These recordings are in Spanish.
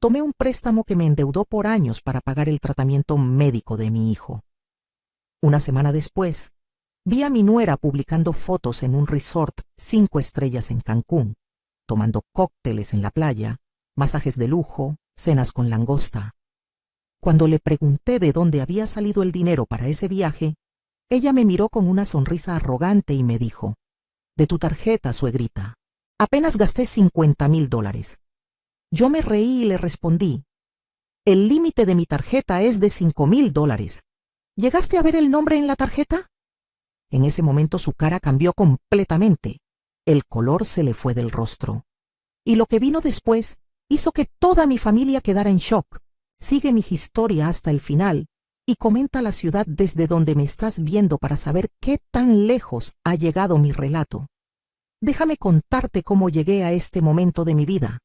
tomé un préstamo que me endeudó por años para pagar el tratamiento médico de mi hijo. Una semana después, vi a mi nuera publicando fotos en un resort 5 estrellas en Cancún, tomando cócteles en la playa, masajes de lujo, cenas con langosta. Cuando le pregunté de dónde había salido el dinero para ese viaje, ella me miró con una sonrisa arrogante y me dijo: «De tu tarjeta, suegrita. Apenas gasté $50,000. Yo me reí y le respondí: «El límite de mi tarjeta es de $5,000. ¿Llegaste a ver el nombre en la tarjeta?». En ese momento su cara cambió completamente. El color se le fue del rostro. Y lo que vino después hizo que toda mi familia quedara en shock. Sigue mi historia hasta el final y comenta la ciudad desde donde me estás viendo para saber qué tan lejos ha llegado mi relato. Déjame contarte cómo llegué a este momento de mi vida.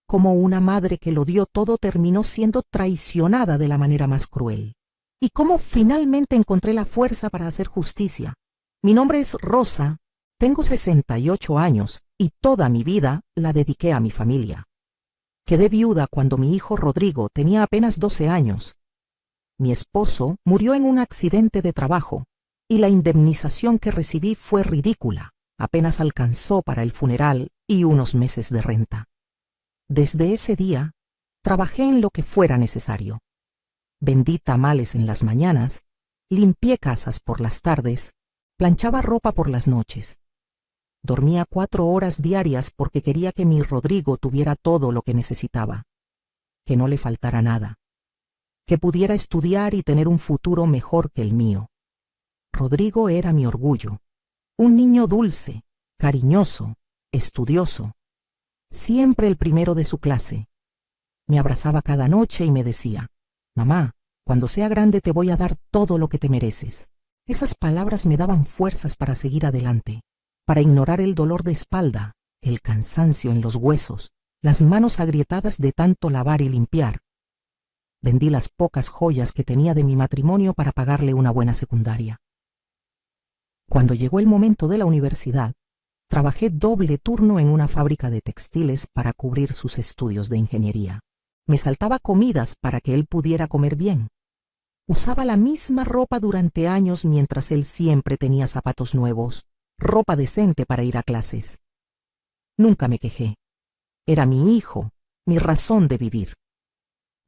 Cómo una madre que lo dio todo terminó siendo traicionada de la manera más cruel. Y cómo finalmente encontré la fuerza para hacer justicia. Mi nombre es Rosa, tengo 68 años y toda mi vida la dediqué a mi familia. Quedé viuda cuando mi hijo Rodrigo tenía apenas 12 años. Mi esposo murió en un accidente de trabajo y la indemnización que recibí fue ridícula. Apenas alcanzó para el funeral y unos meses de renta. Desde ese día, trabajé en lo que fuera necesario. Vendí tamales en las mañanas, limpié casas por las tardes, planchaba ropa por las noches. Dormía 4 horas diarias porque quería que mi Rodrigo tuviera todo lo que necesitaba, que no le faltara nada, que pudiera estudiar y tener un futuro mejor que el mío. Rodrigo era mi orgullo, un niño dulce, cariñoso, estudioso, siempre el primero de su clase. Me abrazaba cada noche y me decía: «Mamá, cuando sea grande te voy a dar todo lo que te mereces». Esas palabras me daban fuerzas para seguir adelante, para ignorar el dolor de espalda, el cansancio en los huesos, las manos agrietadas de tanto lavar y limpiar. Vendí las pocas joyas que tenía de mi matrimonio para pagarle una buena secundaria. Cuando llegó el momento de la universidad, trabajé doble turno en una fábrica de textiles para cubrir sus estudios de ingeniería. Me saltaba comidas para que él pudiera comer bien. Usaba la misma ropa durante años mientras él siempre tenía zapatos nuevos, ropa decente para ir a clases. Nunca me quejé. Era mi hijo, mi razón de vivir.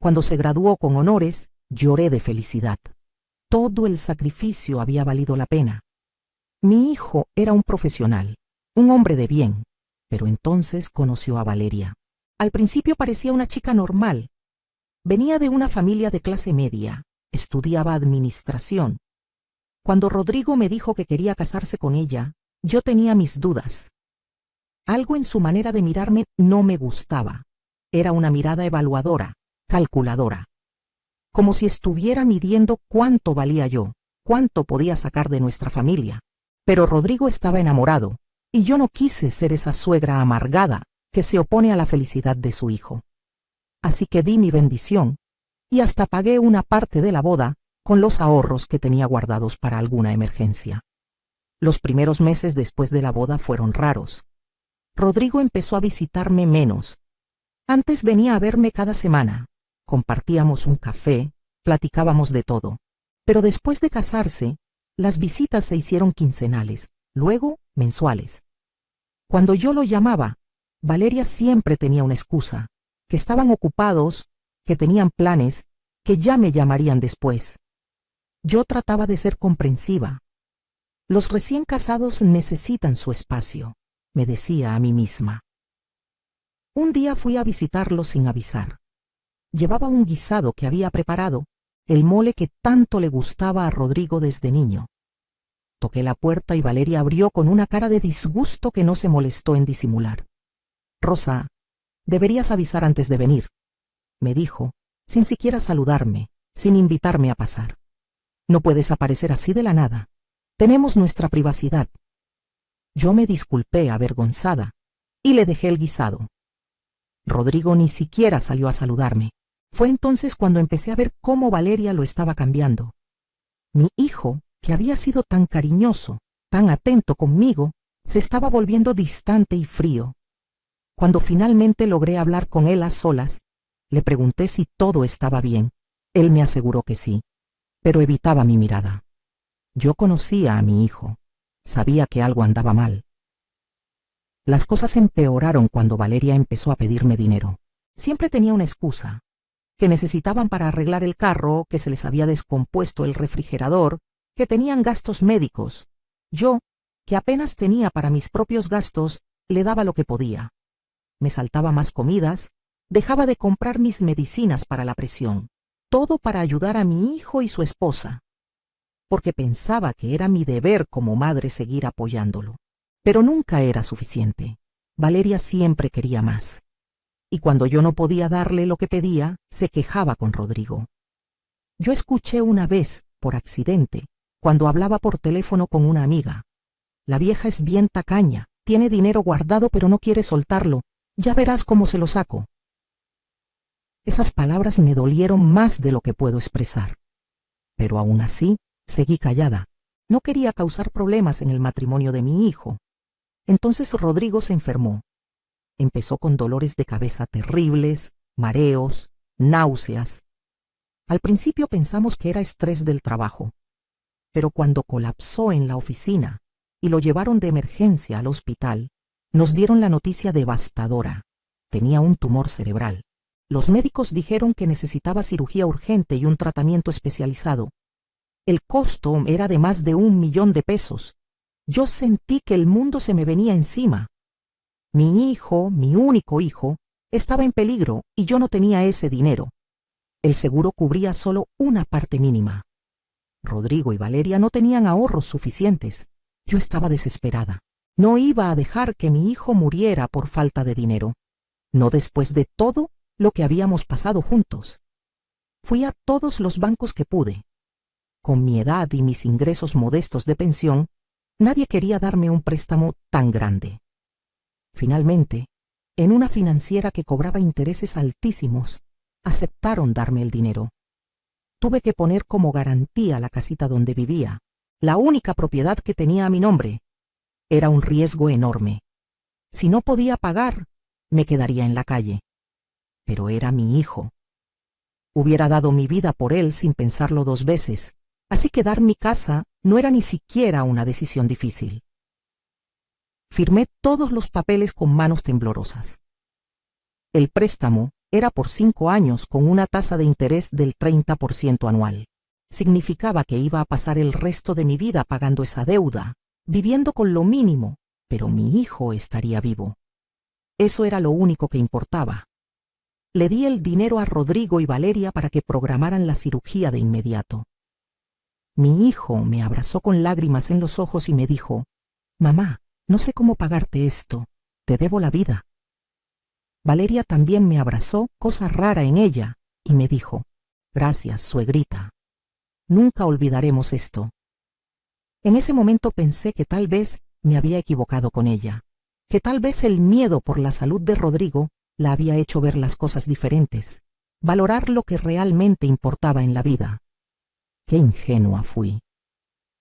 Cuando se graduó con honores, lloré de felicidad. Todo el sacrificio había valido la pena. Mi hijo era un profesional, un hombre de bien, pero entonces conoció a Valeria. Al principio parecía una chica normal. Venía de una familia de clase media, estudiaba administración. Cuando Rodrigo me dijo que quería casarse con ella, yo tenía mis dudas. Algo en su manera de mirarme no me gustaba. Era una mirada evaluadora, calculadora. Como si estuviera midiendo cuánto valía yo, cuánto podía sacar de nuestra familia. Pero Rodrigo estaba enamorado, y yo no quise ser esa suegra amargada que se opone a la felicidad de su hijo. Así que di mi bendición, y hasta pagué una parte de la boda con los ahorros que tenía guardados para alguna emergencia. Los primeros meses después de la boda fueron raros. Rodrigo empezó a visitarme menos. Antes venía a verme cada semana. Compartíamos un café, platicábamos de todo. Pero después de casarse, las visitas se hicieron quincenales, luego mensuales. Cuando yo lo llamaba, Valeria siempre tenía una excusa, que estaban ocupados, que tenían planes, que ya me llamarían después. Yo trataba de ser comprensiva. Los recién casados necesitan su espacio, me decía a mí misma. Un día fui a visitarlo sin avisar. Llevaba un guisado que había preparado, el mole que tanto le gustaba a Rodrigo desde niño. Toqué la puerta y Valeria abrió con una cara de disgusto que no se molestó en disimular. «Rosa, deberías avisar antes de venir», me dijo, sin siquiera saludarme, sin invitarme a pasar. «No puedes aparecer así de la nada. Tenemos nuestra privacidad». Yo me disculpé avergonzada y le dejé el guisado. Rodrigo ni siquiera salió a saludarme. Fue entonces cuando empecé a ver cómo Valeria lo estaba cambiando. Mi hijo, que había sido tan cariñoso, tan atento conmigo, se estaba volviendo distante y frío. Cuando finalmente logré hablar con él a solas, Le pregunté si todo estaba bien. Él me aseguró que sí, pero evitaba mi mirada. Yo conocía a mi hijo. Sabía que algo andaba mal. Las cosas empeoraron cuando Valeria empezó a pedirme dinero. Siempre tenía una excusa, que necesitaban para arreglar el carro, que se les había descompuesto el refrigerador, que tenían gastos médicos. Yo, que apenas tenía para mis propios gastos, le daba lo que podía. Me saltaba más comidas, dejaba de comprar mis medicinas para la presión, todo para ayudar a mi hijo y su esposa, porque pensaba que era mi deber como madre seguir apoyándolo. Pero nunca era suficiente. Valeria siempre quería más. Y cuando yo no podía darle lo que pedía, se quejaba con Rodrigo. Yo escuché una vez, por accidente, cuando hablaba por teléfono con una amiga. La vieja es bien tacaña, tiene dinero guardado pero no quiere soltarlo. Ya verás cómo se lo saco. Esas palabras me dolieron más de lo que puedo expresar. Pero aún así, seguí callada. No quería causar problemas en el matrimonio de mi hijo. Entonces Rodrigo se enfermó. Empezó con dolores de cabeza terribles, mareos, náuseas. Al principio pensamos que era estrés del trabajo, pero cuando colapsó en la oficina y lo llevaron de emergencia al hospital, nos dieron la noticia devastadora. Tenía un tumor cerebral. Los médicos dijeron que necesitaba cirugía urgente y un tratamiento especializado. El costo era de más de 1 millón de pesos. Yo sentí que el mundo se me venía encima. Mi hijo, mi único hijo, estaba en peligro y yo no tenía ese dinero. El seguro cubría solo una parte mínima. Rodrigo y Valeria no tenían ahorros suficientes. Yo estaba desesperada. No iba a dejar que mi hijo muriera por falta de dinero. No después de todo lo que habíamos pasado juntos. Fui a todos los bancos que pude. Con mi edad y mis ingresos modestos de pensión, nadie quería darme un préstamo tan grande. Finalmente, en una financiera que cobraba intereses altísimos, aceptaron darme el dinero. Tuve que poner como garantía la casita donde vivía, la única propiedad que tenía a mi nombre. Era un riesgo enorme. Si no podía pagar, me quedaría en la calle. Pero era mi hijo. Hubiera dado mi vida por él sin pensarlo 2 veces, así que dar mi casa no era ni siquiera una decisión difícil. Firmé todos los papeles con manos temblorosas. El préstamo era por 5 años con una tasa de interés del 30% anual. Significaba que iba a pasar el resto de mi vida pagando esa deuda, viviendo con lo mínimo, pero mi hijo estaría vivo. Eso era lo único que importaba. Le di el dinero a Rodrigo y Valeria para que programaran la cirugía de inmediato. Mi hijo me abrazó con lágrimas en los ojos y me dijo: «Mamá, no sé cómo pagarte esto, te debo la vida». Valeria también me abrazó, cosa rara en ella, y me dijo: «Gracias, suegrita. Nunca olvidaremos esto». En ese momento pensé que tal vez me había equivocado con ella, que tal vez el miedo por la salud de Rodrigo la había hecho ver las cosas diferentes, valorar lo que realmente importaba en la vida. Qué ingenua fui.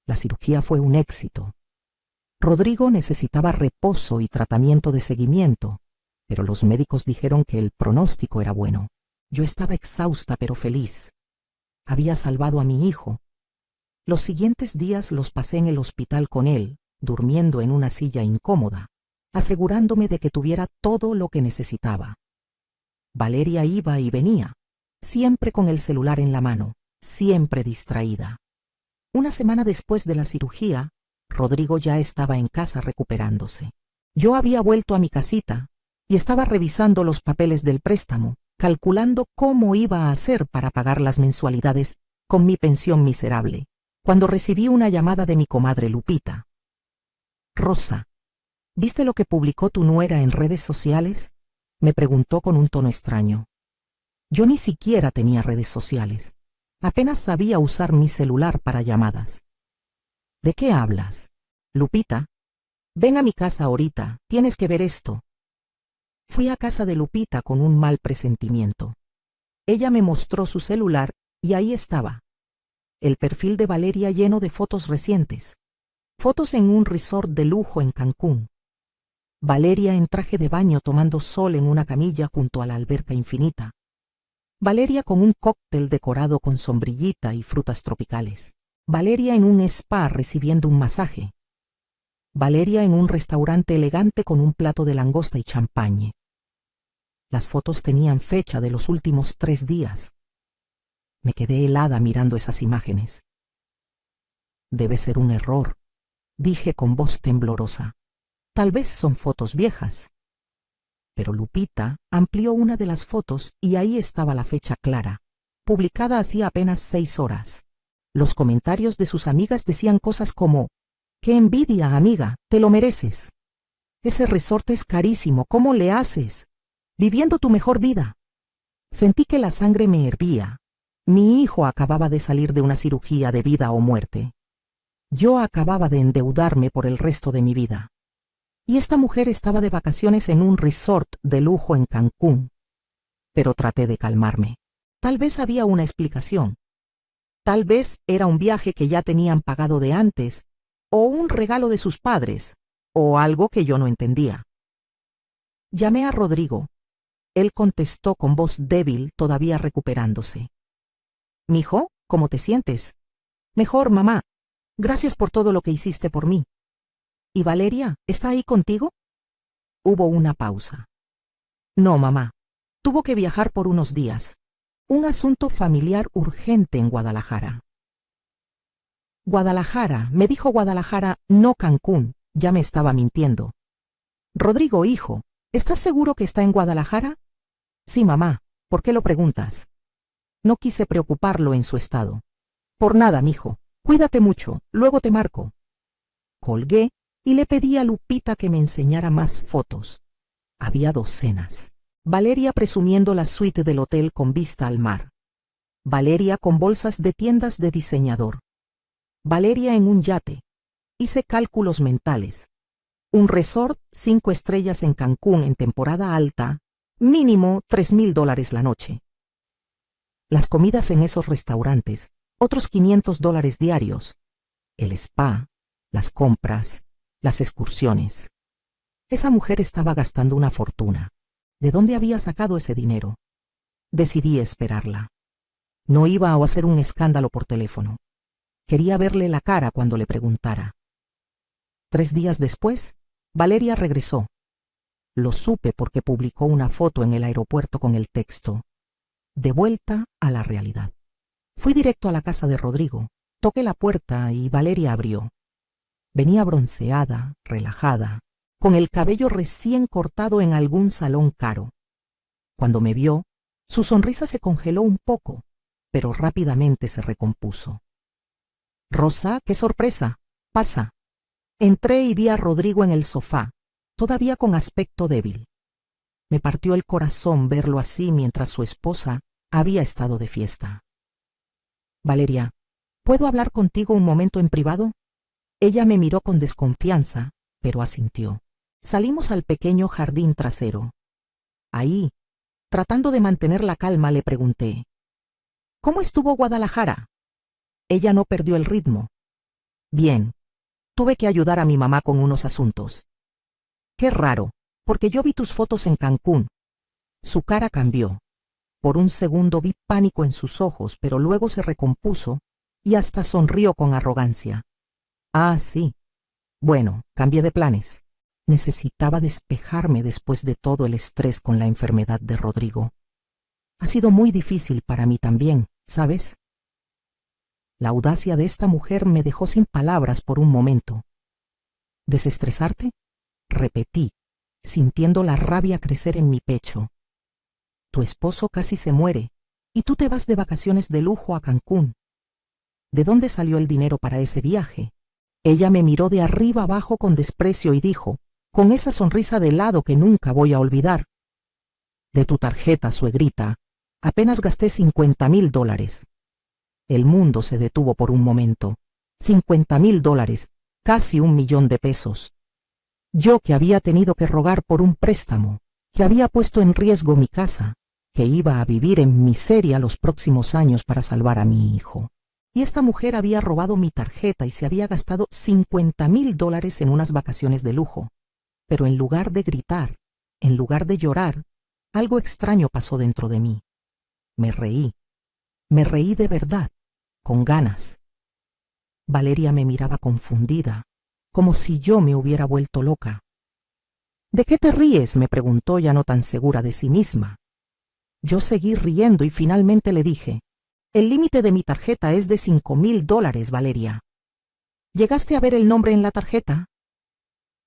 La cirugía fue un éxito. Rodrigo necesitaba reposo y tratamiento de seguimiento, pero los médicos dijeron que el pronóstico era bueno. Yo estaba exhausta pero feliz. Había salvado a mi hijo. Los siguientes días los pasé en el hospital con él, durmiendo en una silla incómoda, asegurándome de que tuviera todo lo que necesitaba. Valeria iba y venía, siempre con el celular en la mano, siempre distraída. Una semana después de la cirugía, Rodrigo ya estaba en casa recuperándose. Yo había vuelto a mi casita y estaba revisando los papeles del préstamo, calculando cómo iba a hacer para pagar las mensualidades con mi pensión miserable, cuando recibí una llamada de mi comadre Lupita. «Rosa, ¿viste lo que publicó tu nuera en redes sociales?», me preguntó con un tono extraño. Yo ni siquiera tenía redes sociales. Apenas sabía usar mi celular para llamadas. «¿De qué hablas?» «Lupita, ven a mi casa ahorita, tienes que ver esto». Fui a casa de Lupita con un mal presentimiento. Ella me mostró su celular y ahí estaba. El perfil de Valeria lleno de fotos recientes. Fotos en un resort de lujo en Cancún. Valeria en traje de baño tomando sol en una camilla junto a la alberca infinita. Valeria con un cóctel decorado con sombrillita y frutas tropicales. Valeria en un spa recibiendo un masaje. Valeria en un restaurante elegante con un plato de langosta y champagne. Las fotos tenían fecha de los últimos 3 días. Me quedé helada mirando esas imágenes. Debe ser un error, dije con voz temblorosa. Tal vez son fotos viejas. Pero Lupita amplió una de las fotos y ahí estaba la fecha clara, publicada hacía apenas 6 horas. Los comentarios de sus amigas decían cosas como: «¡Qué envidia, amiga! ¡Te lo mereces! Ese resorte es carísimo, ¿cómo le haces? Viviendo tu mejor vida». Sentí que la sangre me hervía. Mi hijo acababa de salir de una cirugía de vida o muerte. Yo acababa de endeudarme por el resto de mi vida. Y esta mujer estaba de vacaciones en un resort de lujo en Cancún. Pero traté de calmarme. Tal vez había una explicación. Tal vez era un viaje que ya tenían pagado de antes, o un regalo de sus padres, o algo que yo no entendía. Llamé a Rodrigo. Él contestó con voz débil, todavía recuperándose. «Mijo, ¿cómo te sientes?» «Mejor, mamá. Gracias por todo lo que hiciste por mí». «¿Y Valeria, está ahí contigo?» Hubo una pausa. «No, mamá. Tuvo que viajar por unos días. Un asunto familiar urgente en Guadalajara». «Guadalajara», me dijo Guadalajara, no Cancún. Ya me estaba mintiendo. «Rodrigo, hijo, ¿estás seguro que está en Guadalajara?» «Sí, mamá. ¿Por qué lo preguntas?» No quise preocuparlo en su estado. «Por nada, mijo. Cuídate mucho. Luego te marco». Colgué y le pedí a Lupita que me enseñara más fotos. Había docenas. Valeria presumiendo la suite del hotel con vista al mar. Valeria con bolsas de tiendas de diseñador. Valeria en un yate. Hice cálculos mentales. Un resort 5 estrellas en Cancún en temporada alta, mínimo $3,000 la noche. Las comidas en esos restaurantes, otros $500 diarios. El spa, las compras, las excursiones. Esa mujer estaba gastando una fortuna. ¿De dónde había sacado ese dinero? Decidí esperarla. No iba a hacer un escándalo por teléfono. Quería verle la cara cuando le preguntara. 3 días después, Valeria regresó. Lo supe porque publicó una foto en el aeropuerto con el texto: «De vuelta a la realidad». Fui directo a la casa de Rodrigo. Toqué la puerta y Valeria abrió. Venía bronceada, relajada, con el cabello recién cortado en algún salón caro. Cuando me vio, su sonrisa se congeló un poco, pero rápidamente se recompuso. «Rosa, qué sorpresa. Pasa». Entré y vi a Rodrigo en el sofá, todavía con aspecto débil. Me partió el corazón verlo así mientras su esposa había estado de fiesta. «Valeria, ¿puedo hablar contigo un momento en privado?» Ella me miró con desconfianza, pero asintió. Salimos al pequeño jardín trasero. Ahí, tratando de mantener la calma, le pregunté: «¿Cómo estuvo Guadalajara?» Ella no perdió el ritmo. «Bien, tuve que ayudar a mi mamá con unos asuntos». «Qué raro, porque yo vi tus fotos en Cancún». Su cara cambió. Por un segundo vi pánico en sus ojos, pero luego se recompuso y hasta sonrió con arrogancia. «Ah, sí. Bueno, cambié de planes. Necesitaba despejarme después de todo el estrés con la enfermedad de Rodrigo. Ha sido muy difícil para mí también, ¿sabes?» La audacia de esta mujer me dejó sin palabras por un momento. «¿Desestresarte?», repetí, sintiendo la rabia crecer en mi pecho. «Tu esposo casi se muere, y tú te vas de vacaciones de lujo a Cancún. ¿De dónde salió el dinero para ese viaje?». Ella me miró de arriba abajo con desprecio y dijo, con esa sonrisa de helado que nunca voy a olvidar: «De tu tarjeta, suegrita. Apenas gasté $50,000. El mundo se detuvo por un momento. $50,000, casi $1,000,000. Yo que había tenido que rogar por un préstamo, que había puesto en riesgo mi casa, que iba a vivir en miseria los próximos años para salvar a mi hijo. Y esta mujer había robado mi tarjeta y se había gastado $50,000 en unas vacaciones de lujo. Pero en lugar de gritar, en lugar de llorar, algo extraño pasó dentro de mí. Me reí. Me reí de verdad, con ganas. Valeria me miraba confundida, como si yo me hubiera vuelto loca. ¿De qué te ríes?, me preguntó, ya no tan segura de sí misma. Yo seguí riendo y finalmente le dije: el límite de mi tarjeta es de $5,000, Valeria. ¿Llegaste a ver el nombre en la tarjeta?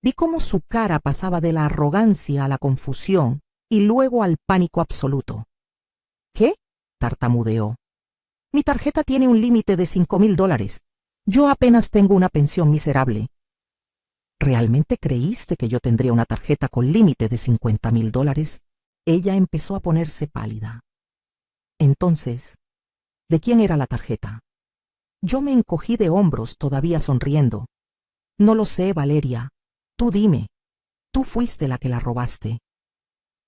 Vi cómo su cara pasaba de la arrogancia a la confusión y luego al pánico absoluto. ¿Qué?, tartamudeó. Mi tarjeta tiene un límite de $5,000. Yo apenas tengo una pensión miserable. ¿Realmente creíste que yo tendría una tarjeta con límite de $50,000? Ella empezó a ponerse pálida. Entonces, ¿de quién era la tarjeta? Yo me encogí de hombros, todavía sonriendo. No lo sé, Valeria. Tú dime. Tú fuiste la que la robaste.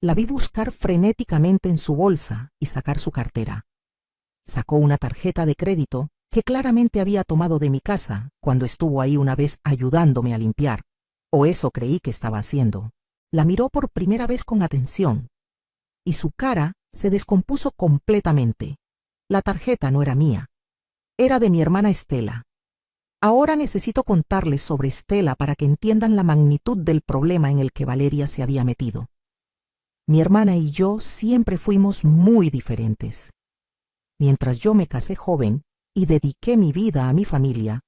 La vi buscar frenéticamente en su bolsa y sacar su cartera. Sacó una tarjeta de crédito que claramente había tomado de mi casa cuando estuvo ahí una vez ayudándome a limpiar, o eso creí que estaba haciendo. La miró por primera vez con atención, y su cara se descompuso completamente. La tarjeta no era mía, era de mi hermana Estela. Ahora necesito contarles sobre Estela para que entiendan la magnitud del problema en el que Valeria se había metido. Mi hermana y yo siempre fuimos muy diferentes. Mientras yo me casé joven y dediqué mi vida a mi familia,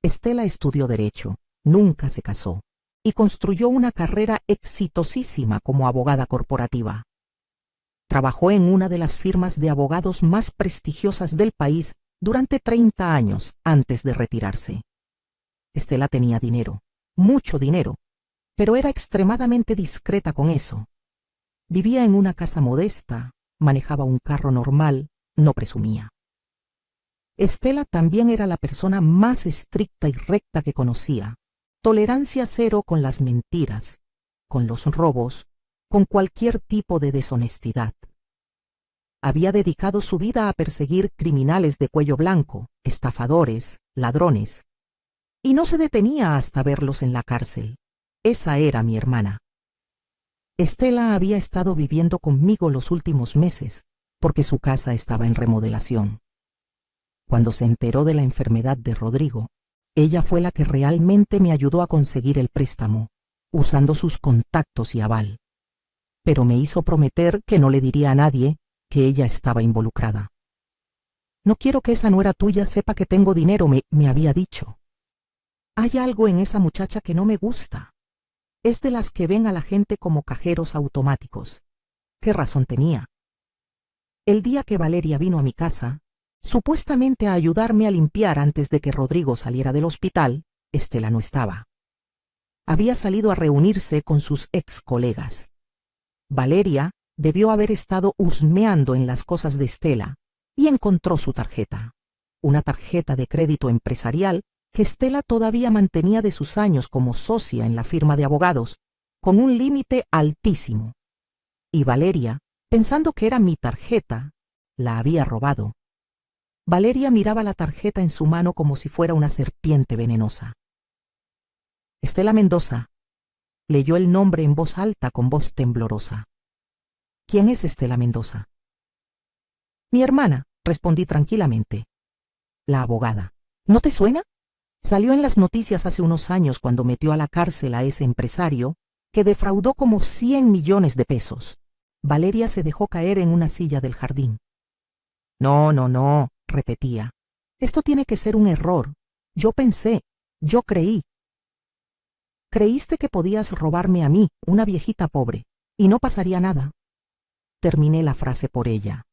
Estela estudió Derecho, nunca se casó, y construyó una carrera exitosísima como abogada corporativa. Trabajó en una de las firmas de abogados más prestigiosas del país durante 30 años antes de retirarse. Estela tenía dinero, mucho dinero, pero era extremadamente discreta con eso. Vivía en una casa modesta, manejaba un carro normal, no presumía. Estela también era la persona más estricta y recta que conocía. Tolerancia cero con las mentiras, con los robos, con cualquier tipo de deshonestidad. Había dedicado su vida a perseguir criminales de cuello blanco, estafadores, ladrones, y no se detenía hasta verlos en la cárcel. Esa era mi hermana. Estela había estado viviendo conmigo los últimos meses, porque su casa estaba en remodelación. Cuando se enteró de la enfermedad de Rodrigo, ella fue la que realmente me ayudó a conseguir el préstamo, usando sus contactos y aval. Pero me hizo prometer que no le diría a nadie que ella estaba involucrada. No quiero que esa nuera tuya sepa que tengo dinero, me había dicho. Hay algo en esa muchacha que no me gusta. Es de las que ven a la gente como cajeros automáticos. ¿Qué razón tenía? El día que Valeria vino a mi casa, supuestamente a ayudarme a limpiar antes de que Rodrigo saliera del hospital, Estela no estaba. Había salido a reunirse con sus ex colegas. Valeria debió haber estado husmeando en las cosas de Estela y encontró su tarjeta, una tarjeta de crédito empresarial que Estela todavía mantenía de sus años como socia en la firma de abogados, con un límite altísimo. Y Valeria, pensando que era mi tarjeta, la había robado. Valeria miraba la tarjeta en su mano como si fuera una serpiente venenosa. Estela Mendoza. Leyó el nombre en voz alta con voz temblorosa. ¿Quién es Estela Mendoza? Mi hermana, respondí tranquilamente. La abogada. ¿No te suena? Salió en las noticias hace unos años cuando metió a la cárcel a ese empresario que defraudó como 100 millones de pesos. Valeria se dejó caer en una silla del jardín. No, repetía. Esto tiene que ser un error. Yo pensé, yo creí. Creíste que podías robarme a mí, una viejita pobre, y no pasaría nada. Terminé la frase por ella.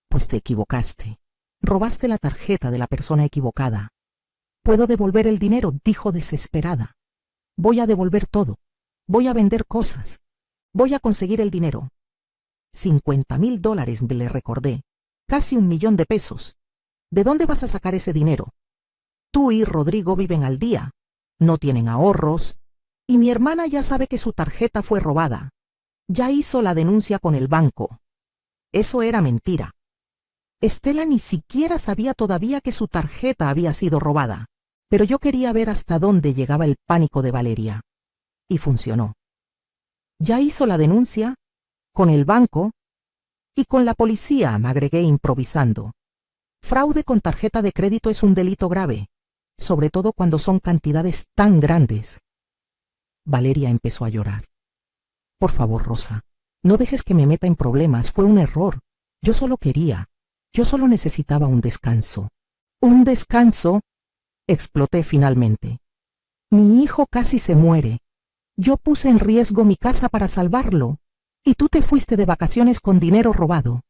Pues te equivocaste. Robaste la tarjeta de la persona equivocada. Puedo devolver el dinero, dijo desesperada. Voy a devolver todo. Voy a vender cosas. Voy a conseguir el dinero. $50,000, le recordé. Casi 1,000,000 de pesos. ¿De dónde vas a sacar ese dinero? Tú y Rodrigo viven al día. No tienen ahorros. Y mi hermana ya sabe que su tarjeta fue robada. Ya hizo la denuncia con el banco. Eso era mentira. Estela ni siquiera sabía todavía que su tarjeta había sido robada. Pero yo quería ver hasta dónde llegaba el pánico de Valeria. Y funcionó. ¿Ya hizo la denuncia? ¿Con el banco? Y con la policía, me agregué improvisando. Fraude con tarjeta de crédito es un delito grave, sobre todo cuando son cantidades tan grandes. Valeria empezó a llorar. Por favor, Rosa, no dejes que me meta en problemas, fue un error. Yo solo necesitaba un descanso. ¿Un descanso? Exploté finalmente. Mi hijo casi se muere. Yo puse en riesgo mi casa para salvarlo, y tú te fuiste de vacaciones con dinero robado.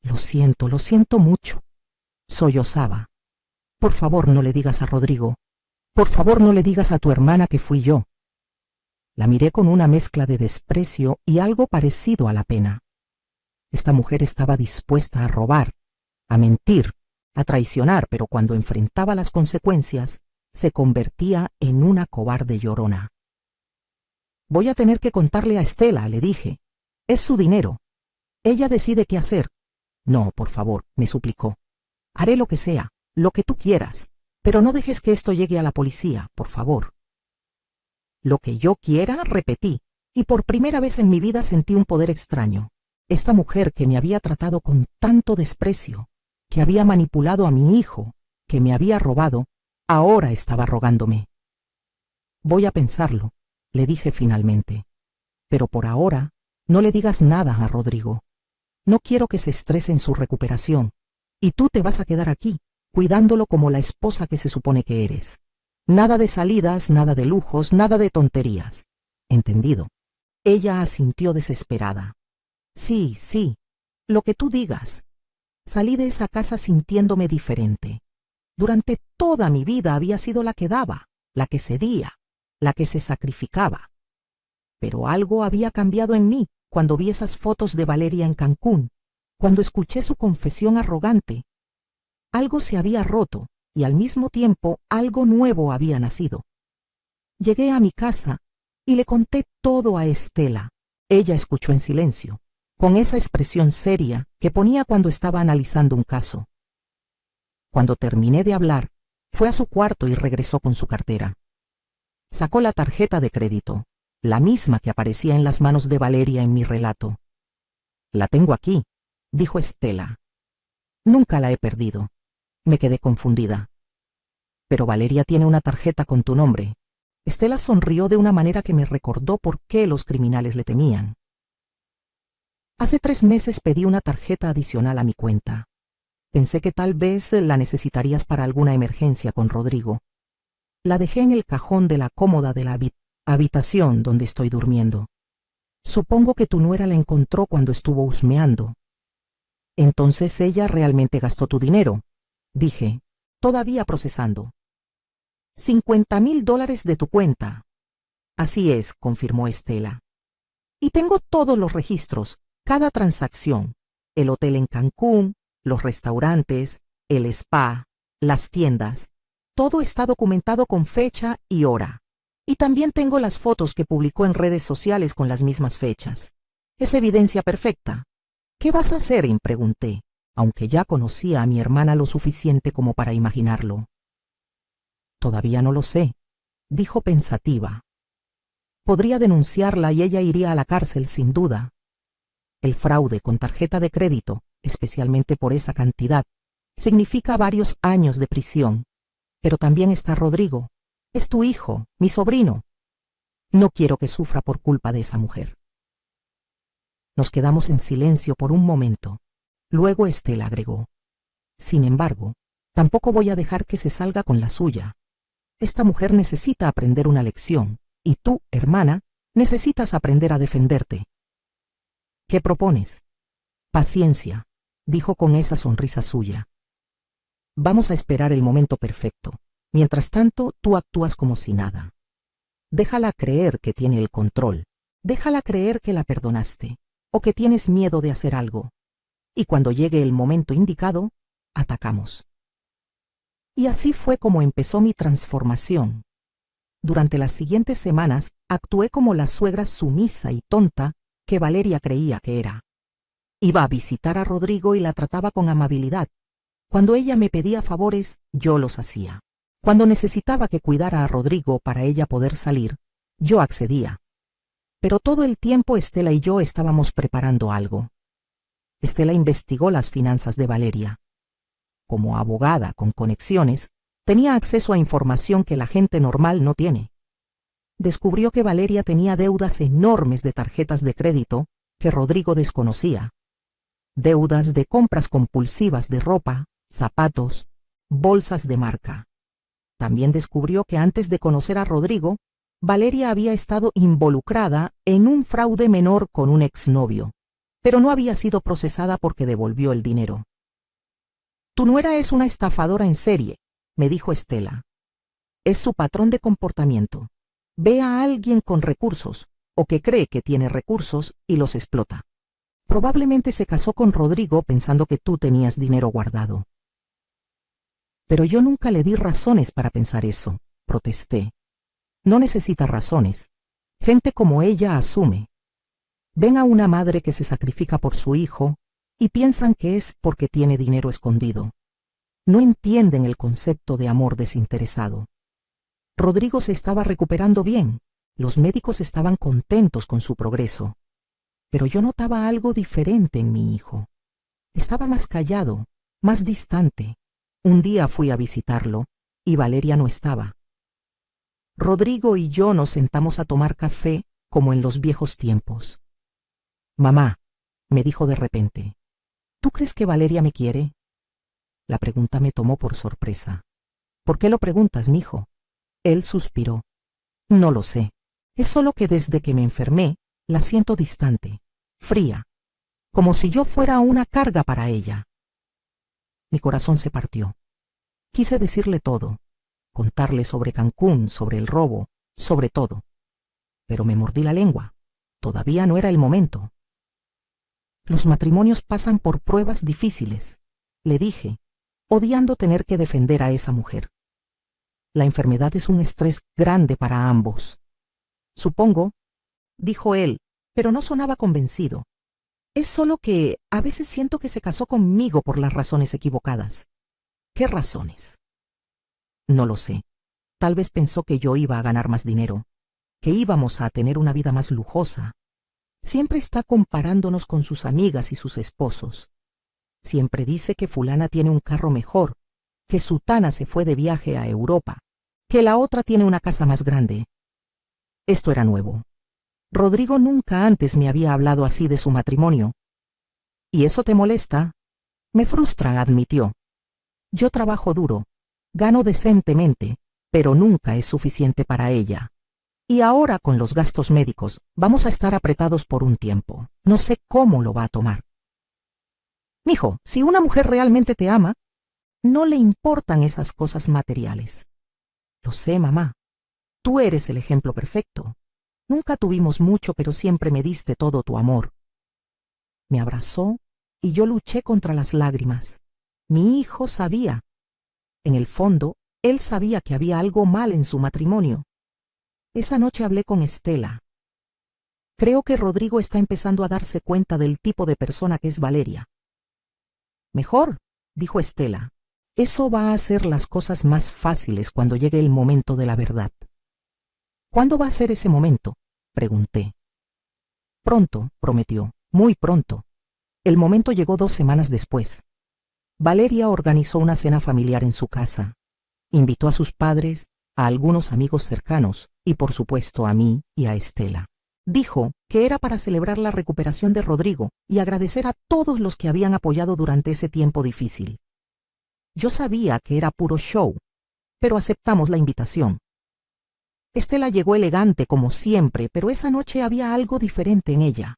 Lo siento mucho. Sollozaba. Por favor, no le digas a Rodrigo. Por favor, no le digas a tu hermana que fui yo. La miré con una mezcla de desprecio y algo parecido a la pena. Esta mujer estaba dispuesta a robar, a mentir, a traicionar, pero cuando enfrentaba las consecuencias, se convertía en una cobarde llorona. Voy a tener que contarle a Estela, le dije. Es su dinero. Ella decide qué hacer. No, por favor, me suplicó. Haré lo que sea, lo que tú quieras, pero no dejes que esto llegue a la policía, por favor. Lo que yo quiera, repetí, y por primera vez en mi vida sentí un poder extraño. Esta mujer que me había tratado con tanto desprecio, que había manipulado a mi hijo, que me había robado, ahora estaba rogándome. Voy a pensarlo, le dije finalmente. Pero por ahora, no le digas nada a Rodrigo. No quiero que se estrese en su recuperación, y tú te vas a quedar aquí, cuidándolo como la esposa que se supone que eres. Nada de salidas, nada de lujos, nada de tonterías. ¿Entendido? Ella asintió desesperada. Sí, lo que tú digas. Salí de esa casa sintiéndome diferente. Durante toda mi vida había sido la que daba, la que cedía, la que se sacrificaba. Pero algo había cambiado en mí cuando vi esas fotos de Valeria en Cancún, cuando escuché su confesión arrogante. Algo se había roto y al mismo tiempo algo nuevo había nacido. Llegué a mi casa y le conté todo a Estela. Ella escuchó en silencio, con esa expresión seria que ponía cuando estaba analizando un caso. Cuando terminé de hablar, fue a su cuarto y regresó con su cartera. Sacó la tarjeta de crédito, la misma que aparecía en las manos de Valeria en mi relato. La tengo aquí, dijo Estela. Nunca la he perdido. Me quedé confundida. Pero Valeria tiene una tarjeta con tu nombre. Estela sonrió de una manera que me recordó por qué los criminales le temían. Hace 3 meses pedí una tarjeta adicional a mi cuenta. Pensé que tal vez la necesitarías para alguna emergencia con Rodrigo. La dejé en el cajón de la cómoda de la habitación donde estoy durmiendo. Supongo que tu nuera la encontró cuando estuvo husmeando. Entonces ella realmente gastó tu dinero, dije, todavía procesando. $50,000 de tu cuenta. Así es, confirmó Estela. Y tengo todos los registros, cada transacción, el hotel en Cancún, los restaurantes, el spa, las tiendas. Todo está documentado con fecha y hora. Y también tengo las fotos que publicó en redes sociales con las mismas fechas. Es evidencia perfecta. ¿Qué vas a hacer?, pregunté, aunque ya conocía a mi hermana lo suficiente como para imaginarlo. Todavía no lo sé, dijo pensativa. Podría denunciarla y ella iría a la cárcel sin duda. El fraude con tarjeta de crédito, especialmente por esa cantidad, significa varios años de prisión. Pero también está Rodrigo. Es tu hijo, mi sobrino. No quiero que sufra por culpa de esa mujer. Nos quedamos en silencio por un momento. Luego Estela agregó. Sin embargo, tampoco voy a dejar que se salga con la suya. Esta mujer necesita aprender una lección, y tú, hermana, necesitas aprender a defenderte. ¿Qué propones? Paciencia, dijo con esa sonrisa suya. Vamos a esperar el momento perfecto. Mientras tanto, tú actúas como si nada. Déjala creer que tiene el control. Déjala creer que la perdonaste, o que tienes miedo de hacer algo. Y cuando llegue el momento indicado, atacamos. Y así fue como empezó mi transformación. Durante las siguientes semanas actué como la suegra sumisa y tonta que Valeria creía que era. Iba a visitar a Rodrigo y la trataba con amabilidad. Cuando ella me pedía favores, yo los hacía. Cuando necesitaba que cuidara a Rodrigo para ella poder salir, yo accedía. Pero todo el tiempo Estela y yo estábamos preparando algo. Estela investigó las finanzas de Valeria. Como abogada con conexiones, tenía acceso a información que la gente normal no tiene. Descubrió que Valeria tenía deudas enormes de tarjetas de crédito que Rodrigo desconocía. Deudas de compras compulsivas de ropa, zapatos, bolsas de marca. También descubrió que antes de conocer a Rodrigo, Valeria había estado involucrada en un fraude menor con un exnovio, pero no había sido procesada porque devolvió el dinero. «Tu nuera es una estafadora en serie», me dijo Estela. «Es su patrón de comportamiento. Ve a alguien con recursos, o que cree que tiene recursos, y los explota. Probablemente se casó con Rodrigo pensando que tú tenías dinero guardado». «Pero yo nunca le di razones para pensar eso», protesté. «No necesita razones. Gente como ella asume. Ven a una madre que se sacrifica por su hijo y piensan que es porque tiene dinero escondido. No entienden el concepto de amor desinteresado. Rodrigo se estaba recuperando bien. Los médicos estaban contentos con su progreso. Pero yo notaba algo diferente en mi hijo. Estaba más callado, más distante. Un día fui a visitarlo y Valeria no estaba. Rodrigo y yo nos sentamos a tomar café como en los viejos tiempos. «Mamá», me dijo de repente, «¿tú crees que Valeria me quiere?» La pregunta me tomó por sorpresa. «¿Por qué lo preguntas, mijo?» Él suspiró. «No lo sé. Es solo que desde que me enfermé, la siento distante, fría, como si yo fuera una carga para ella». Mi corazón se partió. Quise decirle todo, contarle sobre Cancún, sobre el robo, sobre todo. Pero me mordí la lengua. Todavía no era el momento. «Los matrimonios pasan por pruebas difíciles», le dije, odiando tener que defender a esa mujer. «La enfermedad es un estrés grande para ambos». «Supongo», dijo él, pero no sonaba convencido. «Es solo que a veces siento que se casó conmigo por las razones equivocadas». «¿Qué razones?» «No lo sé. Tal vez pensó que yo iba a ganar más dinero, que íbamos a tener una vida más lujosa. Siempre está comparándonos con sus amigas y sus esposos. Siempre dice que fulana tiene un carro mejor, que sutana se fue de viaje a Europa, que la otra tiene una casa más grande». Esto era nuevo. Rodrigo nunca antes me había hablado así de su matrimonio. «¿Y eso te molesta?» «Me frustra», admitió. «Yo trabajo duro, gano decentemente, pero nunca es suficiente para ella. Y ahora con los gastos médicos vamos a estar apretados por un tiempo. No sé cómo lo va a tomar». «Mijo, si una mujer realmente te ama, no le importan esas cosas materiales». «Lo sé, mamá. Tú eres el ejemplo perfecto. Nunca tuvimos mucho, pero siempre me diste todo tu amor». Me abrazó y yo luché contra las lágrimas. Mi hijo sabía. En el fondo, él sabía que había algo mal en su matrimonio. Esa noche hablé con Estela. «Creo que Rodrigo está empezando a darse cuenta del tipo de persona que es Valeria». «Mejor», dijo Estela. «Eso va a hacer las cosas más fáciles cuando llegue el momento de la verdad». «¿Cuándo va a ser ese momento?», pregunté. «Pronto», prometió, «muy pronto». El momento llegó 2 semanas después. Valeria organizó una cena familiar en su casa. Invitó a sus padres, a algunos amigos cercanos y por supuesto a mí y a Estela. Dijo que era para celebrar la recuperación de Rodrigo y agradecer a todos los que habían apoyado durante ese tiempo difícil. Yo sabía que era puro show, pero aceptamos la invitación. Estela llegó elegante como siempre, pero esa noche había algo diferente en ella.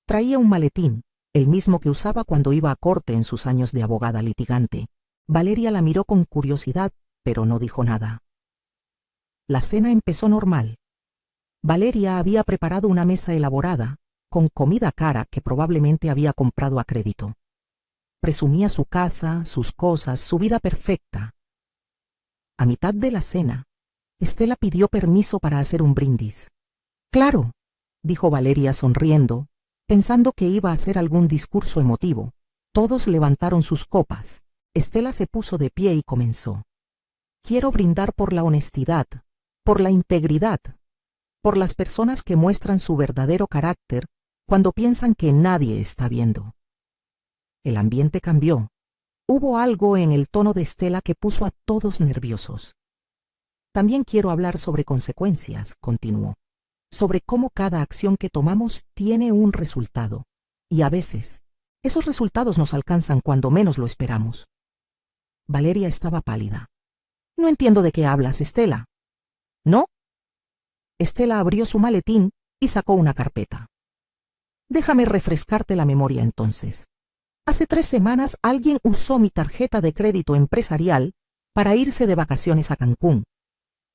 Traía un maletín, el mismo que usaba cuando iba a corte en sus años de abogada litigante. Valeria la miró con curiosidad, pero no dijo nada. La cena empezó normal. Valeria había preparado una mesa elaborada, con comida cara que probablemente había comprado a crédito. Presumía su casa, sus cosas, su vida perfecta. A mitad de la cena, Estela pidió permiso para hacer un brindis. «Claro», dijo Valeria sonriendo, pensando que iba a hacer algún discurso emotivo. Todos levantaron sus copas. Estela se puso de pie y comenzó. «Quiero brindar por la honestidad, por la integridad, por las personas que muestran su verdadero carácter cuando piensan que nadie está viendo. El ambiente cambió. Hubo algo en el tono de Estela que puso a todos nerviosos. También quiero hablar sobre consecuencias, continuó, sobre cómo cada acción que tomamos tiene un resultado, y a veces esos resultados nos alcanzan cuando menos lo esperamos. Valeria estaba pálida. No entiendo de qué hablas, Estela. ¿No? Estela abrió su maletín y sacó una carpeta. Déjame refrescarte la memoria entonces. Hace 3 semanas alguien usó mi tarjeta de crédito empresarial para irse de vacaciones a Cancún.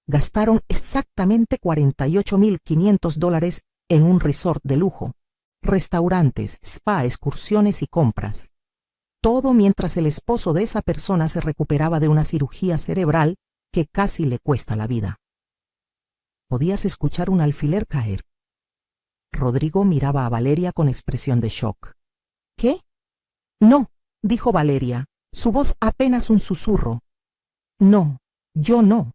Gastaron exactamente $48,500 en un resort de lujo, restaurantes, spa, excursiones y compras. Todo mientras el esposo de esa persona se recuperaba de una cirugía cerebral que casi le cuesta la vida. Podías escuchar un alfiler caer. Rodrigo miraba a Valeria con expresión de shock. ¿Qué? No, dijo Valeria, su voz apenas un susurro. No, yo no.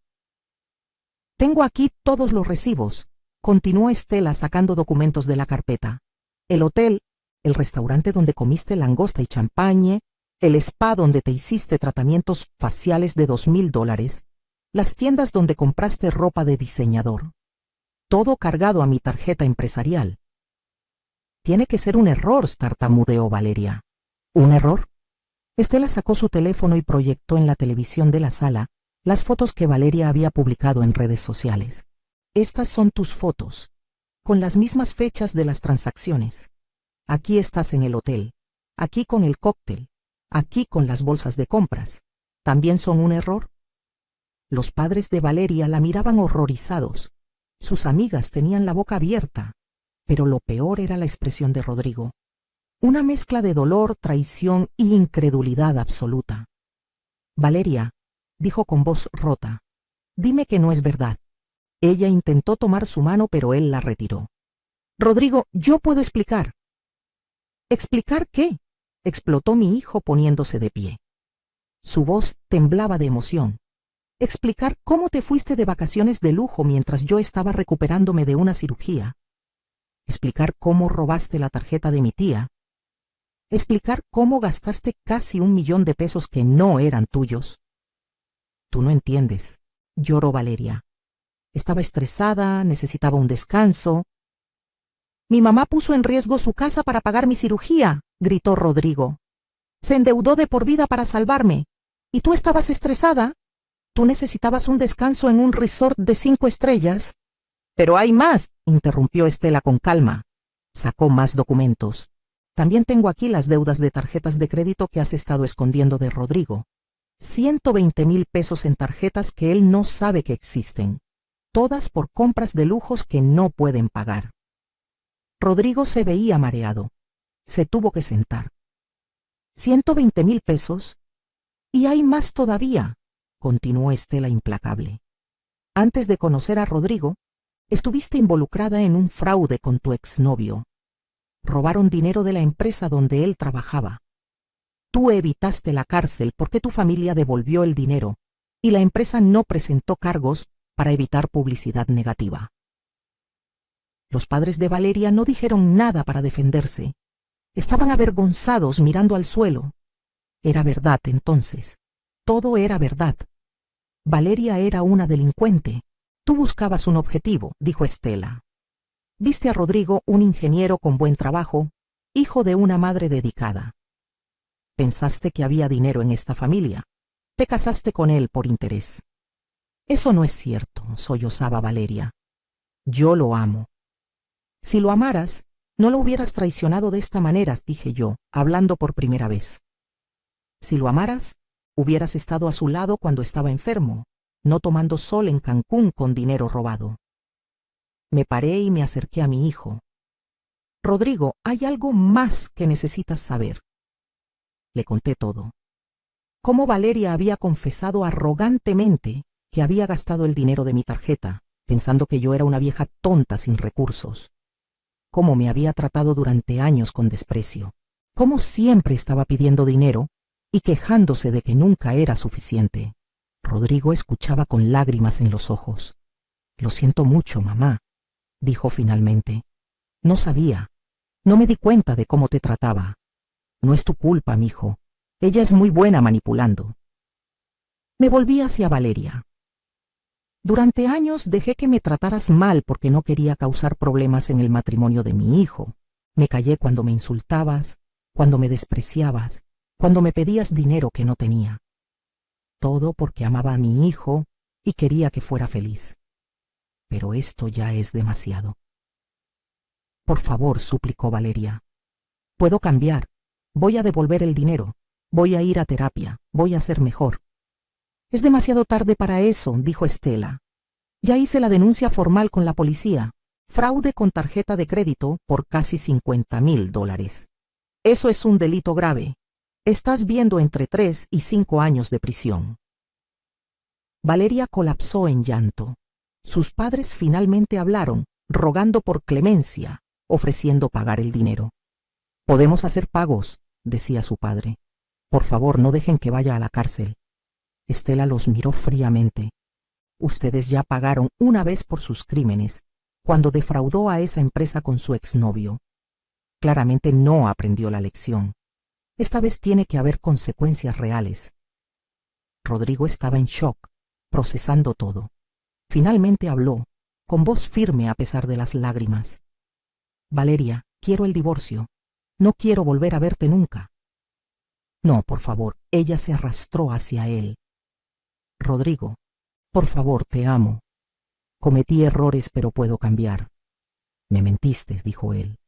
Tengo aquí todos los recibos, continuó Estela sacando documentos de la carpeta. El hotel, el restaurante donde comiste langosta y champagne, el spa donde te hiciste tratamientos faciales de $2,000, las tiendas donde compraste ropa de diseñador. Todo cargado a mi tarjeta empresarial. Tiene que ser un error, tartamudeó Valeria. ¿Un error? Estela sacó su teléfono y proyectó en la televisión de la sala las fotos que Valeria había publicado en redes sociales. Estas son tus fotos, con las mismas fechas de las transacciones. Aquí estás en el hotel, aquí con el cóctel, aquí con las bolsas de compras. ¿También son un error? Los padres de Valeria la miraban horrorizados. Sus amigas tenían la boca abierta, pero lo peor era la expresión de Rodrigo. Una mezcla de dolor, traición y incredulidad absoluta. Valeria, dijo con voz rota, dime que no es verdad. Ella intentó tomar su mano, pero él la retiró. Rodrigo, yo puedo explicar. ¿Explicar qué? Explotó mi hijo poniéndose de pie. Su voz temblaba de emoción. Explicar cómo te fuiste de vacaciones de lujo mientras yo estaba recuperándome de una cirugía. Explicar cómo robaste la tarjeta de mi tía. Explicar cómo gastaste casi $1,000,000 que no eran tuyos. Tú no entiendes, lloró Valeria. Estaba estresada, necesitaba un descanso. Mi mamá puso en riesgo su casa para pagar mi cirugía, gritó Rodrigo. Se endeudó de por vida para salvarme. ¿Y tú estabas estresada? ¿Tú necesitabas un descanso en un resort de 5 estrellas? Pero hay más, interrumpió Estela con calma. Sacó más documentos. También tengo aquí las deudas de tarjetas de crédito que has estado escondiendo de Rodrigo. $120,000 en tarjetas que él no sabe que existen. Todas por compras de lujos que no pueden pagar. Rodrigo se veía mareado. Se tuvo que sentar. $120,000. Y hay más todavía, continuó Estela implacable. Antes de conocer a Rodrigo, estuviste involucrada en un fraude con tu exnovio. Robaron dinero de la empresa donde él trabajaba. Tú evitaste la cárcel porque tu familia devolvió el dinero y la empresa no presentó cargos para evitar publicidad negativa. Los padres de Valeria no dijeron nada para defenderse. Estaban avergonzados mirando al suelo. Era verdad entonces. Todo era verdad. Valeria era una delincuente. Tú buscabas un objetivo, dijo Estela. Viste a Rodrigo, un ingeniero con buen trabajo, hijo de una madre dedicada. Pensaste que había dinero en esta familia. Te casaste con él por interés. Eso no es cierto, sollozaba Valeria. Yo lo amo. Si lo amaras, no lo hubieras traicionado de esta manera, dije yo, hablando por primera vez. Si lo amaras, hubieras estado a su lado cuando estaba enfermo, no tomando sol en Cancún con dinero robado. Me paré y me acerqué a mi hijo. Rodrigo, hay algo más que necesitas saber. Le conté todo. Cómo Valeria había confesado arrogantemente que había gastado el dinero de mi tarjeta, pensando que yo era una vieja tonta sin recursos. Cómo me había tratado durante años con desprecio. Cómo siempre estaba pidiendo dinero y quejándose de que nunca era suficiente. Rodrigo escuchaba con lágrimas en los ojos. Lo siento mucho, mamá, dijo finalmente. No sabía. No me di cuenta de cómo te trataba. No es tu culpa, mijo. Ella es muy buena manipulando. Me volví hacia Valeria. Durante años dejé que me trataras mal porque no quería causar problemas en el matrimonio de mi hijo. Me callé cuando me insultabas, cuando me despreciabas, cuando me pedías dinero que no tenía. Todo porque amaba a mi hijo y quería que fuera feliz. Pero esto ya es demasiado. Por favor, suplicó Valeria. Puedo cambiar. Voy a devolver el dinero. Voy a ir a terapia. Voy a ser mejor. Es demasiado tarde para eso, dijo Estela. Ya hice la denuncia formal con la policía. Fraude con tarjeta de crédito por casi $50,000. Eso es un delito grave. Estás viendo entre 3 y 5 años de prisión. Valeria colapsó en llanto. Sus padres finalmente hablaron, rogando por clemencia, ofreciendo pagar el dinero. Podemos hacer pagos, decía su padre. Por favor, no dejen que vaya a la cárcel. Estela los miró fríamente. Ustedes ya pagaron una vez por sus crímenes, cuando defraudó a esa empresa con su exnovio. Claramente no aprendió la lección. Esta vez tiene que haber consecuencias reales. Rodrigo estaba en shock, procesando todo. Finalmente habló, con voz firme a pesar de las lágrimas. Valeria, quiero el divorcio. No quiero volver a verte nunca. No, por favor. Ella se arrastró hacia él. Rodrigo, por favor, te amo. Cometí errores, pero puedo cambiar. Me mentiste, dijo él.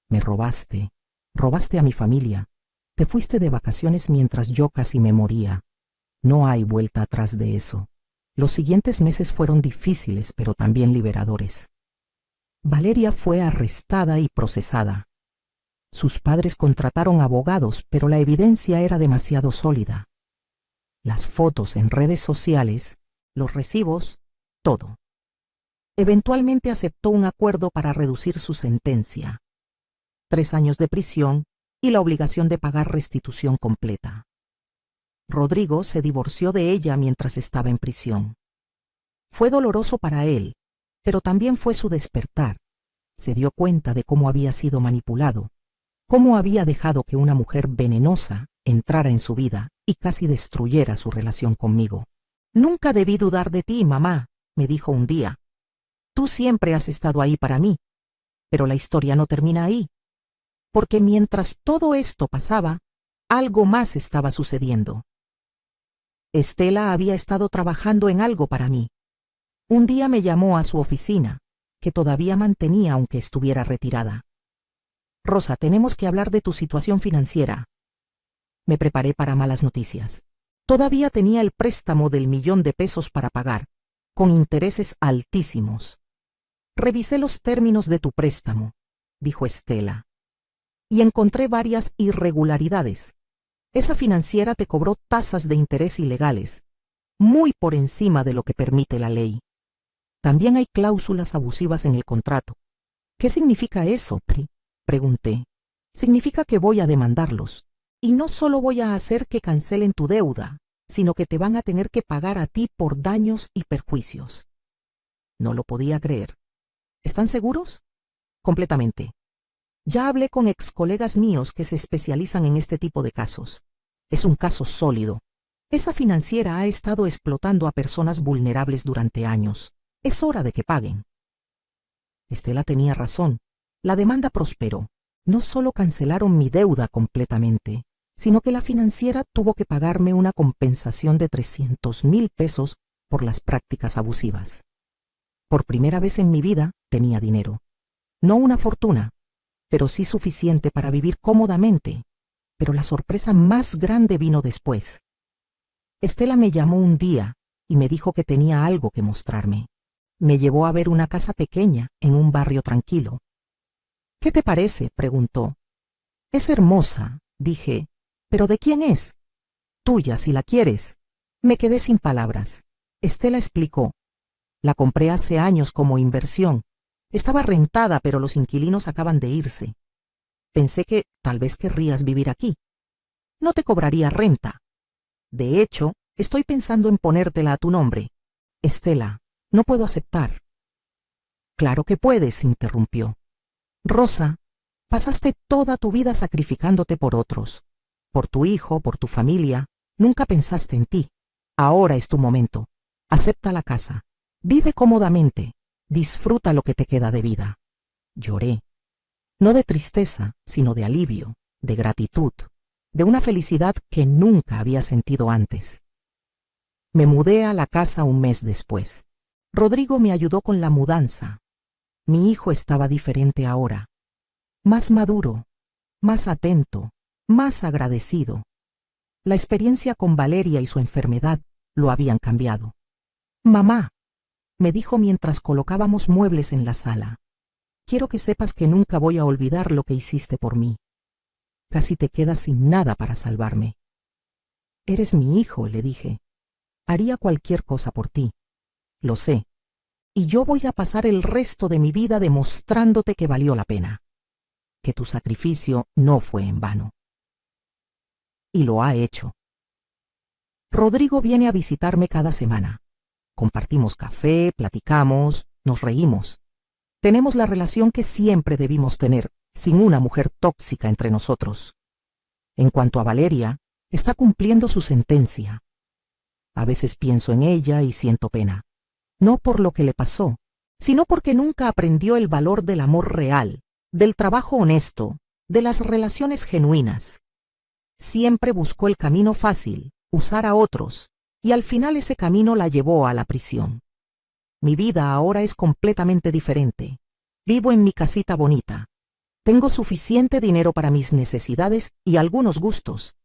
Me robaste. Robaste a mi familia. Te fuiste de vacaciones mientras yo casi me moría. No hay vuelta atrás de eso. Los siguientes meses fueron difíciles, pero también liberadores. Valeria fue arrestada y procesada. Sus padres contrataron abogados, pero la evidencia era demasiado sólida. Las fotos en redes sociales, los recibos, todo. Eventualmente aceptó un acuerdo para reducir su sentencia. 3 años de prisión y la obligación de pagar restitución completa. Rodrigo se divorció de ella mientras estaba en prisión. Fue doloroso para él, pero también fue su despertar. Se dio cuenta de cómo había sido manipulado, cómo había dejado que una mujer venenosa entrara en su vida y casi destruyera su relación conmigo. Nunca debí dudar de ti, mamá, me dijo un día. Tú siempre has estado ahí para mí, pero la historia no termina ahí. Porque mientras todo esto pasaba, algo más estaba sucediendo. Estela había estado trabajando en algo para mí. Un día me llamó a su oficina, que todavía mantenía aunque estuviera retirada. Rosa, tenemos que hablar de tu situación financiera. Me preparé para malas noticias. Todavía tenía el préstamo del $1,000,000 para pagar, con intereses altísimos. Revisé los términos de tu préstamo, dijo Estela, y encontré varias irregularidades. Esa financiera te cobró tasas de interés ilegales, muy por encima de lo que permite la ley. También hay cláusulas abusivas en el contrato. ¿Qué significa eso, Pri? Pregunté. Significa que voy a demandarlos. Y no solo voy a hacer que cancelen tu deuda, sino que te van a tener que pagar a ti por daños y perjuicios. No lo podía creer. ¿Están seguros? Completamente. Ya hablé con ex colegas míos que se especializan en este tipo de casos. Es un caso sólido. Esa financiera ha estado explotando a personas vulnerables durante años. Es hora de que paguen. Estela tenía razón. La demanda prosperó. No solo cancelaron mi deuda completamente, sino que la financiera tuvo que pagarme una compensación de $300,000 por las prácticas abusivas. Por primera vez en mi vida tenía dinero. No una fortuna, pero sí suficiente para vivir cómodamente. Pero la sorpresa más grande vino después. Estela me llamó un día y me dijo que tenía algo que mostrarme. Me llevó a ver una casa pequeña en un barrio tranquilo. ¿Qué te parece?, preguntó. Es hermosa, dije. ¿Pero de quién es? Tuya, si la quieres. Me quedé sin palabras. Estela explicó. La compré hace años como inversión. Estaba rentada, pero los inquilinos acaban de irse. Pensé que tal vez querrías vivir aquí. No te cobraría renta. De hecho, estoy pensando en ponértela a tu nombre. Estela, no puedo aceptar. Claro que puedes, interrumpió. Rosa, Pasaste toda tu vida sacrificándote por otros, por tu hijo, por tu familia. Nunca pensaste en ti. Ahora es tu momento. Acepta la casa. Vive cómodamente. Disfruta lo que te queda de vida. Lloré. No de tristeza, sino de alivio, de gratitud, de una felicidad que nunca había sentido antes. Me mudé a la casa un mes después. Rodrigo me ayudó con la mudanza. Mi hijo estaba diferente ahora. Más maduro, más atento, más agradecido. La experiencia con Valeria y su enfermedad lo habían cambiado. Mamá, me dijo mientras colocábamos muebles en la sala, quiero que sepas que nunca voy a olvidar lo que hiciste por mí. Casi te quedas sin nada para salvarme. Eres mi hijo, le dije. Haría cualquier cosa por ti. Lo sé. Y yo voy a pasar el resto de mi vida demostrándote que valió la pena. Que tu sacrificio no fue en vano. Y lo ha hecho. Rodrigo viene a visitarme cada semana. Compartimos café, platicamos, nos reímos. Tenemos la relación que siempre debimos tener, sin una mujer tóxica entre nosotros. En cuanto a Valeria, está cumpliendo su sentencia. A veces pienso en ella y siento pena. No por lo que le pasó, sino porque nunca aprendió el valor del amor real, del trabajo honesto, de las relaciones genuinas. Siempre buscó el camino fácil, usar a otros, y al final ese camino la llevó a la prisión. Mi vida ahora es completamente diferente. Vivo en mi casita bonita. Tengo suficiente dinero para mis necesidades y algunos gustos.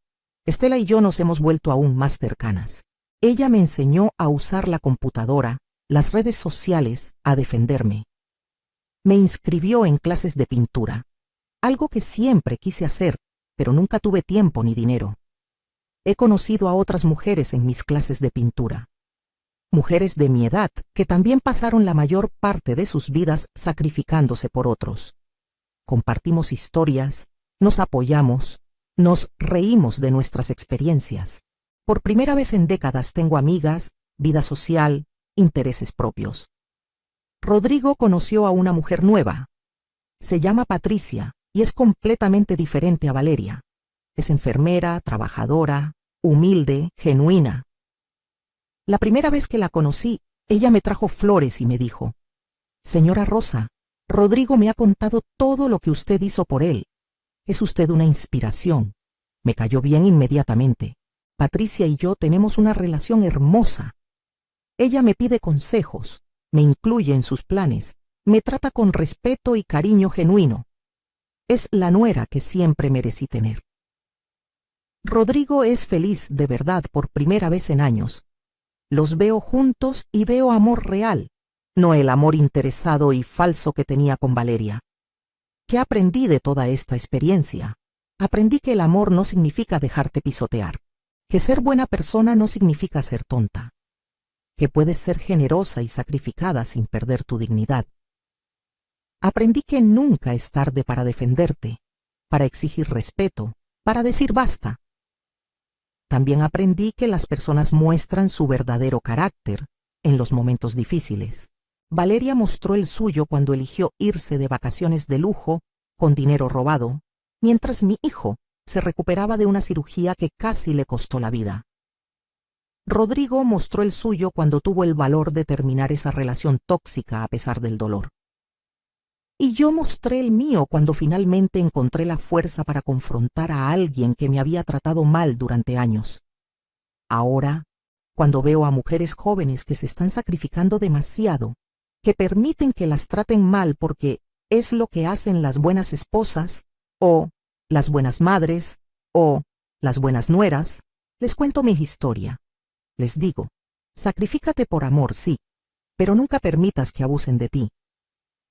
Estela y yo nos hemos vuelto aún más cercanas. Ella me enseñó a usar la computadora, las redes sociales, a defenderme. Me inscribió en clases de pintura, algo que siempre quise hacer, pero nunca tuve tiempo ni dinero. He conocido a otras mujeres en mis clases de pintura. Mujeres de mi edad que también pasaron la mayor parte de sus vidas sacrificándose por otros. Compartimos historias, nos apoyamos, nos reímos de nuestras experiencias. Por primera vez en décadas tengo amigas, vida social, intereses propios. Rodrigo conoció a una mujer nueva. Se llama Patricia y es completamente diferente a Valeria. Es enfermera, trabajadora, humilde, genuina. La primera vez que la conocí, ella me trajo flores y me dijo: «Señora Rosa, Rodrigo me ha contado todo lo que usted hizo por él. Es usted una inspiración». Me cayó bien inmediatamente. Patricia y yo tenemos una relación hermosa. Ella me pide consejos, me incluye en sus planes, me trata con respeto y cariño genuino. Es la nuera que siempre merecí tener. Rodrigo es feliz de verdad por primera vez en años. Los veo juntos y veo amor real, no el amor interesado y falso que tenía con Valeria. ¿Qué aprendí de toda esta experiencia? Aprendí que el amor no significa dejarte pisotear, que ser buena persona no significa ser tonta, que puedes ser generosa y sacrificada sin perder tu dignidad. Aprendí que nunca es tarde para defenderte, para exigir respeto, para decir basta. También aprendí que las personas muestran su verdadero carácter en los momentos difíciles. Valeria mostró el suyo cuando eligió irse de vacaciones de lujo con dinero robado, mientras mi hijo se recuperaba de una cirugía que casi le costó la vida. Rodrigo mostró el suyo cuando tuvo el valor de terminar esa relación tóxica a pesar del dolor. Y yo mostré el mío cuando finalmente encontré la fuerza para confrontar a alguien que me había tratado mal durante años. Ahora, cuando veo a mujeres jóvenes que se están sacrificando demasiado, que permiten que las traten mal porque es lo que hacen las buenas esposas, o las buenas madres, o las buenas nueras, les cuento mi historia. Les digo, sacrifícate por amor, sí, pero nunca permitas que abusen de ti.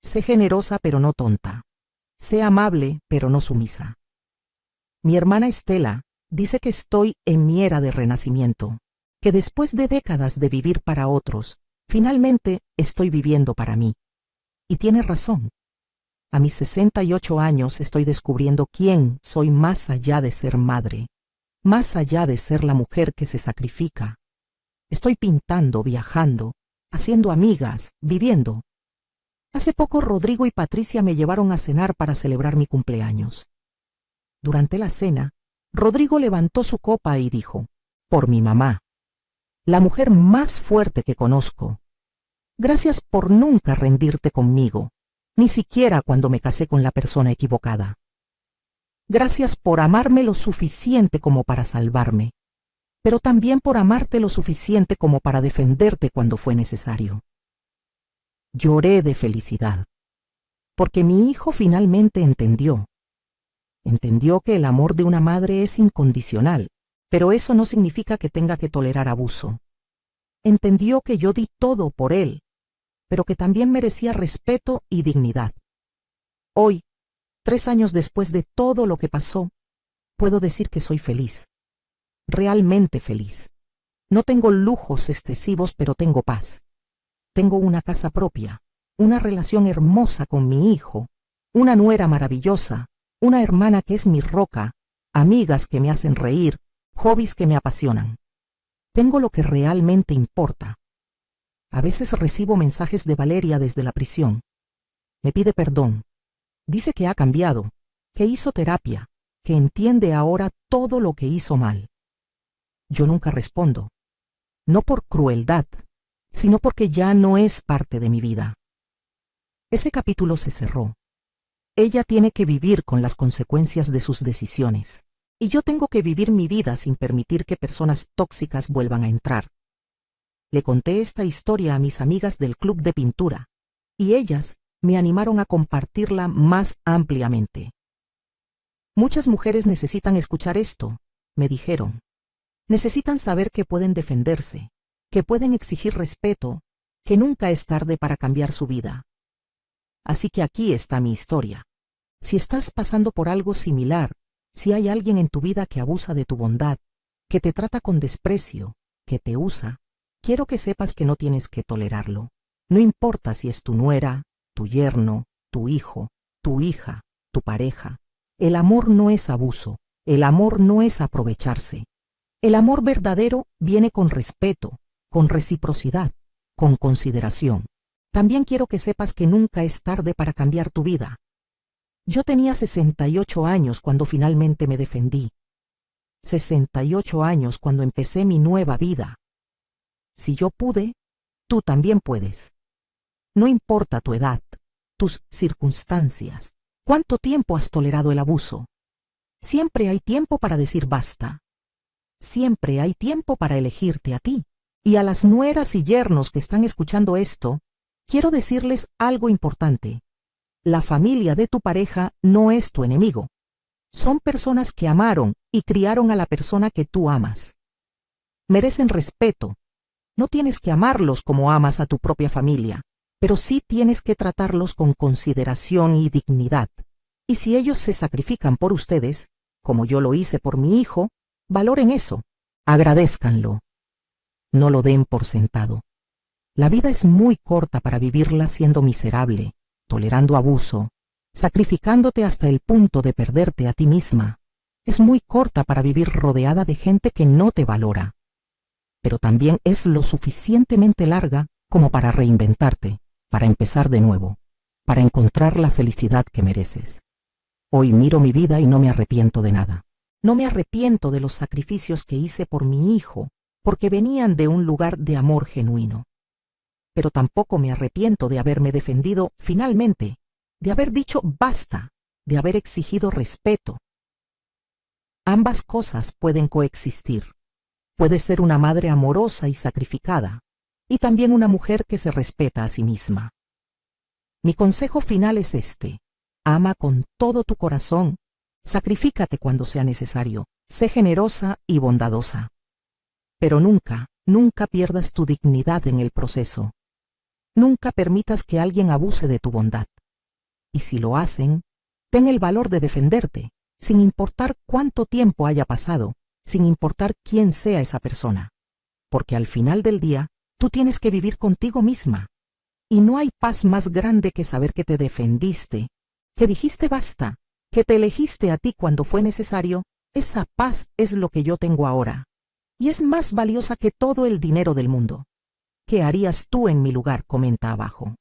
Sé generosa pero no tonta. Sé amable pero no sumisa. Mi hermana Estela dice que estoy en mi era de renacimiento, que después de décadas de vivir para otros, finalmente estoy viviendo para mí. Y tiene razón. A mis 68 años estoy descubriendo quién soy más allá de ser madre, más allá de ser la mujer que se sacrifica. Estoy pintando, viajando, haciendo amigas, viviendo. Hace poco Rodrigo y Patricia me llevaron a cenar para celebrar mi cumpleaños. Durante la cena, Rodrigo levantó su copa y dijo: «Por mi mamá, la mujer más fuerte que conozco. Gracias por nunca rendirte conmigo, ni siquiera cuando me casé con la persona equivocada. Gracias por amarme lo suficiente como para salvarme, pero también por amarte lo suficiente como para defenderte cuando fue necesario». Lloré de felicidad, porque mi hijo finalmente entendió. Entendió que el amor de una madre es incondicional, pero eso no significa que tenga que tolerar abuso. Entendió que yo di todo por él, pero que también merecía respeto y dignidad. Hoy, 3 años después de todo lo que pasó, puedo decir que soy feliz, realmente feliz. No tengo lujos excesivos, pero tengo paz. Tengo una casa propia, una relación hermosa con mi hijo, una nuera maravillosa, una hermana que es mi roca, amigas que me hacen reír, hobbies que me apasionan. Tengo lo que realmente importa. A veces recibo mensajes de Valeria desde la prisión. Me pide perdón. Dice que ha cambiado, que hizo terapia, que entiende ahora todo lo que hizo mal. Yo nunca respondo, no por crueldad, sino porque ya no es parte de mi vida. Ese capítulo se cerró. Ella tiene que vivir con las consecuencias de sus decisiones, y yo tengo que vivir mi vida sin permitir que personas tóxicas vuelvan a entrar. Le conté esta historia a mis amigas del club de pintura, y ellas me animaron a compartirla más ampliamente. Muchas mujeres necesitan escuchar esto, me dijeron. Necesitan saber que pueden defenderse, que pueden exigir respeto, que nunca es tarde para cambiar su vida. Así que aquí está mi historia. Si estás pasando por algo similar, si hay alguien en tu vida que abusa de tu bondad, que te trata con desprecio, que te usa, quiero que sepas que no tienes que tolerarlo. No importa si es tu nuera, tu yerno, tu hijo, tu hija, tu pareja. El amor no es abuso, el amor no es aprovecharse. El amor verdadero viene con respeto, con reciprocidad, con consideración. También quiero que sepas que nunca es tarde para cambiar tu vida. Yo tenía 68 años cuando finalmente me defendí. 68 años cuando empecé mi nueva vida. Si yo pude, tú también puedes. No importa tu edad, tus circunstancias, cuánto tiempo has tolerado el abuso. Siempre hay tiempo para decir basta. Siempre hay tiempo para elegirte a ti. Y a las nueras y yernos que están escuchando esto, quiero decirles algo importante. La familia de tu pareja no es tu enemigo. Son personas que amaron y criaron a la persona que tú amas. Merecen respeto. No tienes que amarlos como amas a tu propia familia, pero sí tienes que tratarlos con consideración y dignidad. Y si ellos se sacrifican por ustedes, como yo lo hice por mi hijo, valoren eso, agradézcanlo. No lo den por sentado. La vida es muy corta para vivirla siendo miserable, tolerando abuso, sacrificándote hasta el punto de perderte a ti misma. Es muy corta para vivir rodeada de gente que no te valora. Pero también es lo suficientemente larga como para reinventarte, para empezar de nuevo, para encontrar la felicidad que mereces. Hoy miro mi vida y no me arrepiento de nada. No me arrepiento de los sacrificios que hice por mi hijo, porque venían de un lugar de amor genuino. Pero tampoco me arrepiento de haberme defendido finalmente, de haber dicho basta, de haber exigido respeto. Ambas cosas pueden coexistir. Puedes ser una madre amorosa y sacrificada, y también una mujer que se respeta a sí misma. Mi consejo final es este: ama con todo tu corazón, sacrifícate cuando sea necesario, sé generosa y bondadosa. Pero nunca, nunca pierdas tu dignidad en el proceso. Nunca permitas que alguien abuse de tu bondad. Y si lo hacen, ten el valor de defenderte, sin importar cuánto tiempo haya pasado, sin importar quién sea esa persona. Porque al final del día, tú tienes que vivir contigo misma. Y no hay paz más grande que saber que te defendiste, que dijiste basta, que te elegiste a ti cuando fue necesario. Esa paz es lo que yo tengo ahora. Y es más valiosa que todo el dinero del mundo. ¿Qué harías tú en mi lugar? Comenta abajo.